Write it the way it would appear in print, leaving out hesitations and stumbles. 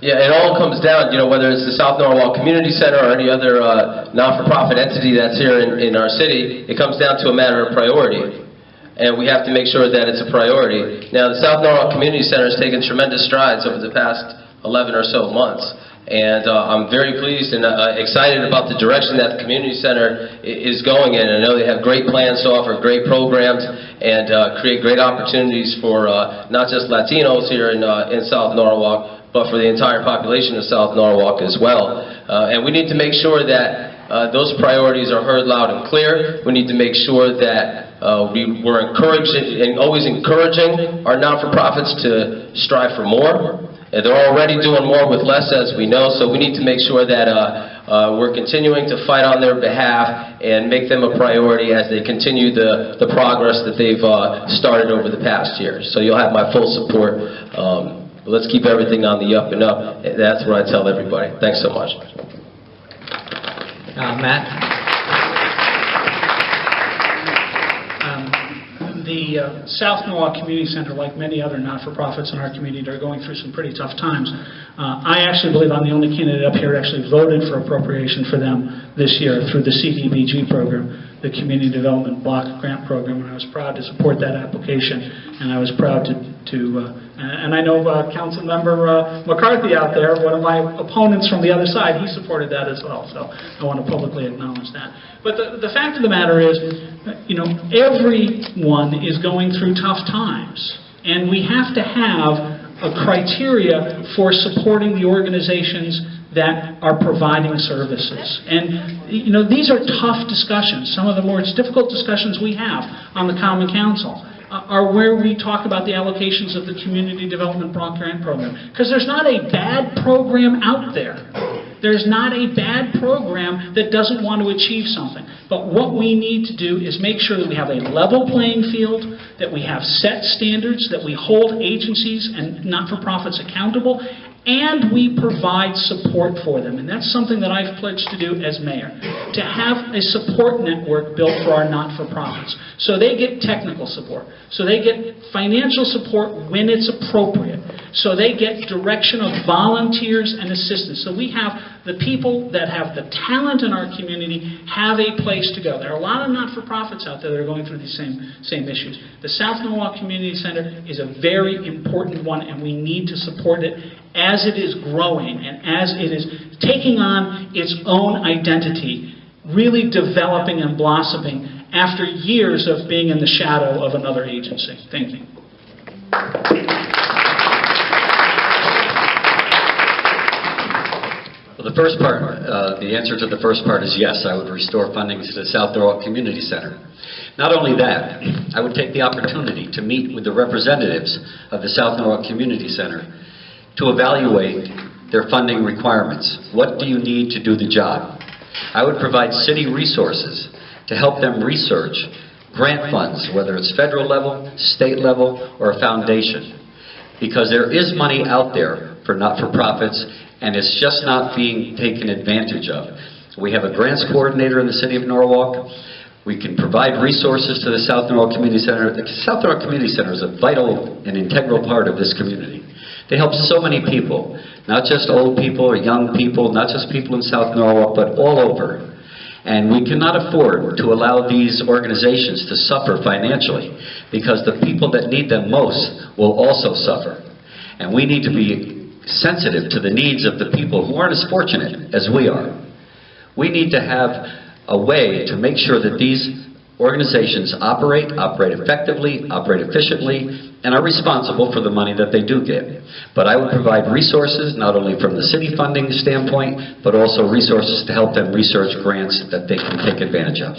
Yeah, it all comes down, whether it's the South Norwalk Community Center or any other not-for-profit entity that's here in our city, it comes down to a matter of priority. And we have to make sure that it's a priority. Now, the South Norwalk Community Center has taken tremendous strides over the past 11 or so months. And I'm very pleased and excited about the direction that the community center is going in. I know they have great plans to offer great programs and create great opportunities for not just Latinos here in South Norwalk, but for the entire population of South Norwalk as well. And we need to make sure that those priorities are heard loud and clear. We need to make sure that we're encouraging and always encouraging our not-for-profits to strive for more. And they're already doing more with less, as we know, so we need to make sure that we're continuing to fight on their behalf and make them a priority as they continue the progress that they've started over the past year. So you'll have my full support. Let's keep everything on the up and up. That's what I tell everybody. Thanks so much. Matt? The South Norwalk Community Center, like many other not-for-profits in our community, are going through some pretty tough times. I actually believe I'm the only candidate up here who actually voted for appropriation for them this year through the CDBG program, the Community Development Block Grant Program, and I was proud to support that application, and I was proud and I know Council Member McCarthy out there, one of my opponents from the other side, he supported that as well, so I want to publicly acknowledge that. But the fact of the matter is, everyone is going through tough times, and we have to have a criteria for supporting the organizations that are providing services. And these are tough discussions. Some of the more difficult discussions we have on the Common Council are where we talk about the allocations of the Community Development Block Grant Program. Because there's not a bad program out there. There's not a bad program that doesn't want to achieve something. But what we need to do is make sure that we have a level playing field, that we have set standards, that we hold agencies and not-for-profits accountable, and we provide support for them. And that's something that I've pledged to do as mayor, to have a support network built for our not-for-profits. So they get technical support. So they get financial support when it's appropriate. So they get direction of volunteers and assistants. So we have the people that have the talent in our community have a place to go. There are a lot of not-for-profits out there that are going through these same issues. The South Norwalk Community Center is a very important one, and we need to support it as it is growing and as it is taking on its own identity, really developing and blossoming after years of being in the shadow of another agency. Thank you. Well, the first part, the answer to the first part is yes, I would restore funding to the South Norwalk Community Center. Not only that, I would take the opportunity to meet with the representatives of the South Norwalk Community Center to evaluate their funding requirements. What do you need to do the job? I would provide city resources to help them research grant funds, whether it's federal level, state level, or a foundation. Because there is money out there for not-for-profits, and it's just not being taken advantage of. We have a grants coordinator in the city of Norwalk. We can provide resources to the South Norwalk Community Center. The South Norwalk Community Center is a vital and integral part of this community. They help so many people, not just old people or young people, not just people in South Norwalk, but all over. And we cannot afford to allow these organizations to suffer financially, because the people that need them most will also suffer. And we need to be sensitive to the needs of the people who aren't as fortunate as we are. We need to have a way to make sure that these organizations operate effectively, operate efficiently, and are responsible for the money that they do get. But I would provide resources, not only from the city funding standpoint, but also resources to help them research grants that they can take advantage of.